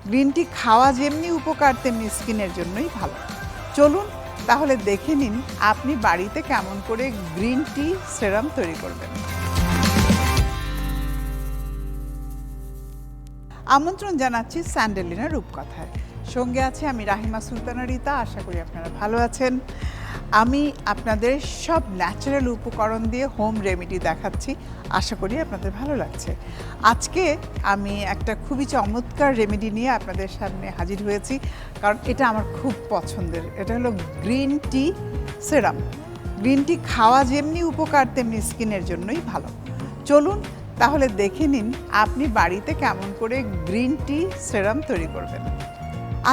Green tea খাওয়া যেমনি উপকার তেমনি স্কিনের জন্যই ভালো। চলুন তাহলে দেখে নিন আপনি বাড়িতে কেমন করে গ্রিন টি সেরাম তৈরি করবেন। আমন্ত্রণ জানাচ্ছি স্যান্ডেলিনা রূপকথায়। সঙ্গে আছে আমি রাহিমা সুলতানা রিতা। আশা করি আপনারা ভালো আছেন। আমি আপনাদের সব ন্যাচারাল উপকরণ দিয়ে হোম রেমেডি দেখাচ্ছি। আশা করি আপনাদের ভালো লাগছে। আজকে আমি একটা খুবই চমৎকার রেমেডি নিয়ে আপনাদের সামনে হাজির হয়েছি, কারণ এটা আমার খুব পছন্দের। এটা হলো গ্রিন টি সেরাম। গ্রিন টি খাওয়া যেমনি উপকার তেমনি স্কিনের জন্যই ভালো। চলুন তাহলে দেখে নিন আপনি বাড়িতে কেমন করে গ্রিন টি সেরাম তৈরি করবেন।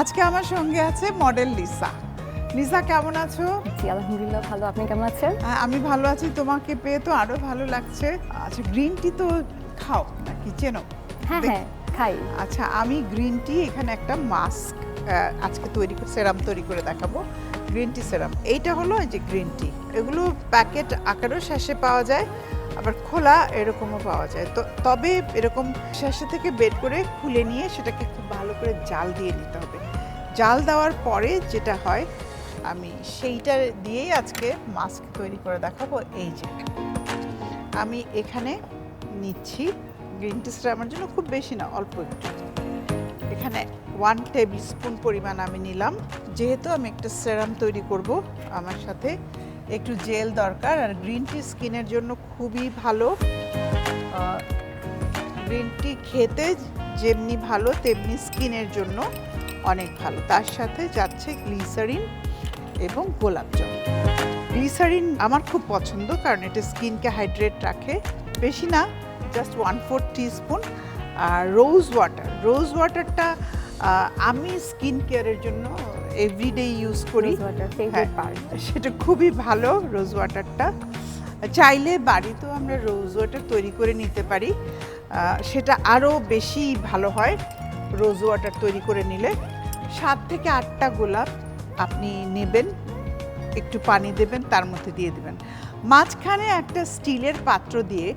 আজকে আমার সঙ্গে আছে মডেল লিসা। লিসা, কেমন আছো? জি, আলহামদুলিল্লাহ ভালো। আপনি কেমন আছেন? আমি ভালো আছি। তোমাকে পেয়ে তো আরো ভালো লাগছে। আচ্ছা, গ্রিন টি তো খাও নাকি চেনো? হ্যাঁ হ্যাঁ, খাই। আচ্ছা, আমি গ্রিন টি এখানে একটা মাস্ক আজকে সেরাম তৈরি করে দেখাবো। গ্রিন টি সেরাম এইটা হলো এই যে গ্রিন টি। এগুলো প্যাকেট আকারেও শ্যাশে পাওয়া যায়, আবার খোলা এরকমও পাওয়া যায়। তো তবে এরকম শ্যাশে থেকে বের করে খুলে নিয়ে সেটাকে খুব ভালো করে জাল দিয়ে নিতে হবে। জাল দেওয়ার পরে যেটা হয়, আমি সেইটা দিয়েই আজকে মাস্ক তৈরি করে দেখাবো। এই যে আমি এখানে নিচ্ছি গ্রিন টি সেরামের জন্য, খুব বেশি না, অল্প একটু। এখানে 1 টেবিল স্পুন পরিমাণ আমি নিলাম। যেহেতু আমি একটা সেরাম তৈরি করব, আমার সাথে একটু জেল দরকার। আর গ্রিন টি স্কিনের জন্য খুবই ভালো। গ্রিন টি খেতে যেমনি ভালো তেমনি স্কিনের জন্য অনেক ভালো। তার সাথে যাচ্ছে গ্লিসারিন এবং গোলাপ জল। গ্লিসারিন আমার খুব পছন্দ, কারণ এটা স্কিনকে হাইড্রেট রাখে। বেশি না, জাস্ট 1/4 টিস্পুন। আর রোজ ওয়াটারটা আমি স্কিন কেয়ারের জন্য এভরিডে ইউজ করি। সেটা খুবই ভালো রোজ ওয়াটারটা। চাইলে বাড়িতেও আমরা রোজ ওয়াটার তৈরি করে নিতে পারি, সেটা আরও বেশি ভালো হয় রোজ ওয়াটার তৈরি করে নিলে। 7 থেকে 8টা গোলাপ আপনি নেবেন, একটু পানি দেবেন, তার মধ্যে দিয়ে দেবেন। মাঝখানে একটা স্টিলের পাত্র দিয়ে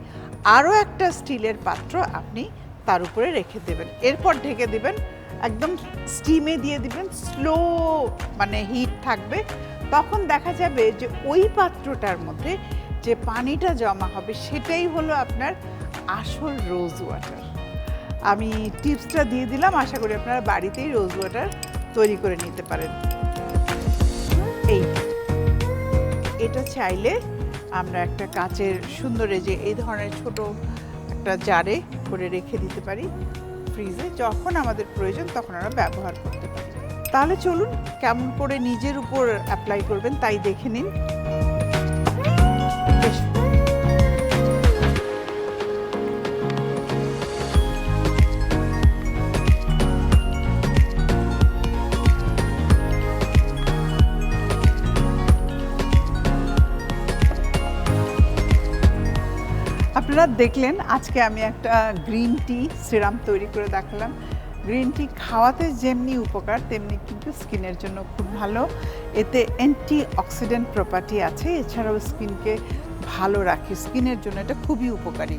আরও একটা স্টিলের পাত্র আপনি তার উপরে রেখে দেবেন। এরপর ঢেকে দেবেন, একদম স্টিমে দিয়ে দিবেন, স্লো মানে হিট থাকবে। তখন দেখা যাবে যে ওই পাত্রটার মধ্যে যে পানিটা জমা হবে সেটাই হলো আপনার আসল রোজ ওয়াটার। আমি টিপসটা দিয়ে দিলাম, আশা করি আপনারা বাড়িতেই রোজ ওয়াটার তৈরি করে নিতে পারেন। এটা চাইলে আমরা একটা কাচের সুন্দর যে এই ধরনের ছোট একটা জারে করে রেখে দিতে পারি ফ্রিজে। যখন আমাদের প্রয়োজন তখন আমরা ব্যবহার করতে পারি। তাহলে চলুন কেমন করে নিজের উপর অ্যাপ্লাই করবেন তাই দেখে নিন। আপনারা দেখলেন আজকে আমি একটা গ্রিন টি সিরাম তৈরি করে দেখালাম। গ্রিন টি খাওয়াতে যেমনি উপকার তেমনি কিন্তু স্কিনের জন্য খুব ভালো। এতে অ্যান্টি অক্সিডেন্ট প্রপার্টি আছে, এছাড়াও স্কিনকে ভালো রাখে। স্কিনের জন্য এটা খুবই উপকারী।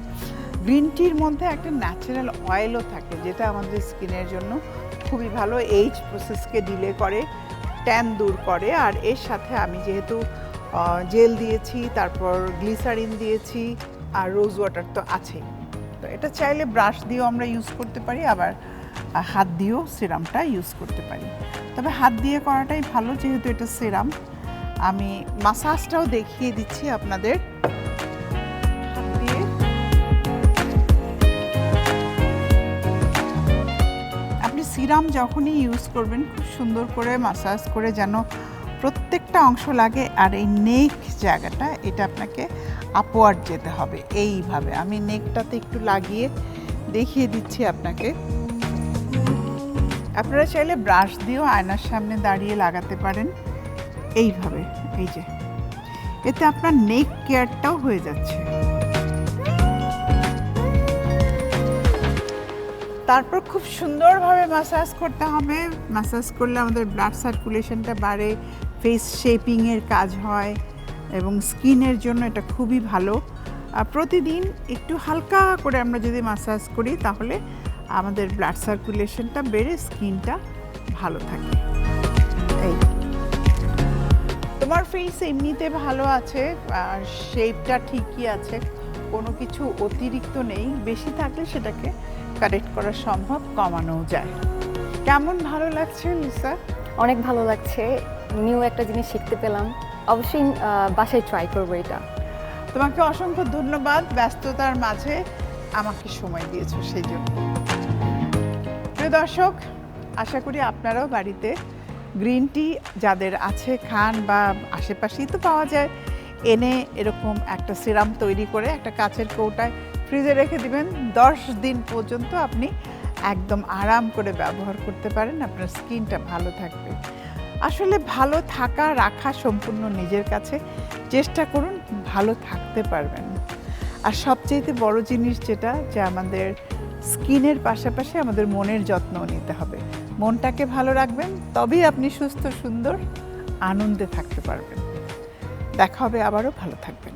গ্রিন টির মধ্যে একটা ন্যাচারাল অয়েলও থাকে, যেটা আমাদের স্কিনের জন্য খুবই ভালো। এইজ প্রসেসকে ডিলে করে, ট্যান দূর করে। আর এর সাথে আমি যেহেতু জেল দিয়েছি, তারপর গ্লিসারিন দিয়েছি, আর রোজ ওয়াটার তো আছেই। তো এটা চাইলে ব্রাশ দিয়েও আমরা ইউজ করতে পারি, আবার হাত দিয়েও সিরামটা ইউজ করতে পারি। তবে হাত দিয়ে করাটাই ভালো, যেহেতু এটা সিরাম। আমি মাসাজটাও দেখিয়ে দিচ্ছি আপনাদের। হাত দিয়ে আপনি সিরাম যখনই ইউজ করবেন খুব সুন্দর করে মাসাজ করে যেন প্রত্যেকটা অংশ লাগে। আর এই নেক জায়গাটা, এটা আপনাকে আপওয়ার্ড যেতে হবে এইভাবে। আমি নেকটাতে একটু লাগিয়ে দেখিয়ে দিচ্ছি আপনাকে। আপনারা চাইলে ব্রাশ দিয়েও আয়নার সামনে দাঁড়িয়ে লাগাতে পারেন এইভাবে। এই যে, এতে আপনার নেক কেয়ারটাও হয়ে যাচ্ছে। তারপর খুব সুন্দরভাবে ম্যাসাজ করতে হবে। ম্যাসাজ করলে আমাদের ব্লাড সার্কুলেশনটা বাড়ে, ফেস শেপিংয়ের কাজ হয় এবং স্কিনের জন্য এটা খুবই ভালো। প্রতিদিন একটু হালকা করে আমরা যদি ম্যাসাজ করি তাহলে আমাদের ব্লাড সার্কুলেশনটা বেড়ে স্কিনটা ভালো থাকে। এই তোমার ফেস এমনিতে ভালো আছে, শেপটা ঠিকই আছে, কোনো কিছু অতিরিক্ত নেই, বেশি থাকলে সেটাকে কারেক্ট করা সম্ভব, কমানোও যায়। কেমন ভালো লাগছে লিসা? অনেক ভালো লাগছে, নিউ একটা জিনিস শিখতে পেলাম। অবশ্যই বাসায় ট্রাই করবো এটা। তোমাকে অসংখ্য ধন্যবাদ ব্যস্ততার মাঝে আমাকে সময় দিয়েছো সেই জন্য। প্রিয় দর্শক, আশা করি আপনারাও বাড়িতে গ্রিন টি যাদের আছে খান, বা আশেপাশেই তো পাওয়া যায়, এনে এরকম একটা সিরাম তৈরি করে একটা কাচের কৌটায় ফ্রিজে রেখে দিবেন। 10 দিন পর্যন্ত আপনি একদম আরাম করে ব্যবহার করতে পারেন, আপনার স্কিনটা ভালো থাকবে। আসলে ভালো থাকা রাখা সম্পূর্ণ নিজের কাছে, চেষ্টা করুন ভালো থাকতে পারবেন। আর সবচেয়ে বড় জিনিস যেটা, যে আমাদের স্কিনের পাশাপাশি আমাদের মনের যত্নও নিতে হবে। মনটাকে ভালো রাখবেন, তবেই আপনি সুস্থ সুন্দর আনন্দে থাকতে পারবেন। দেখা হবে আবারও, ভালো থাকবেন।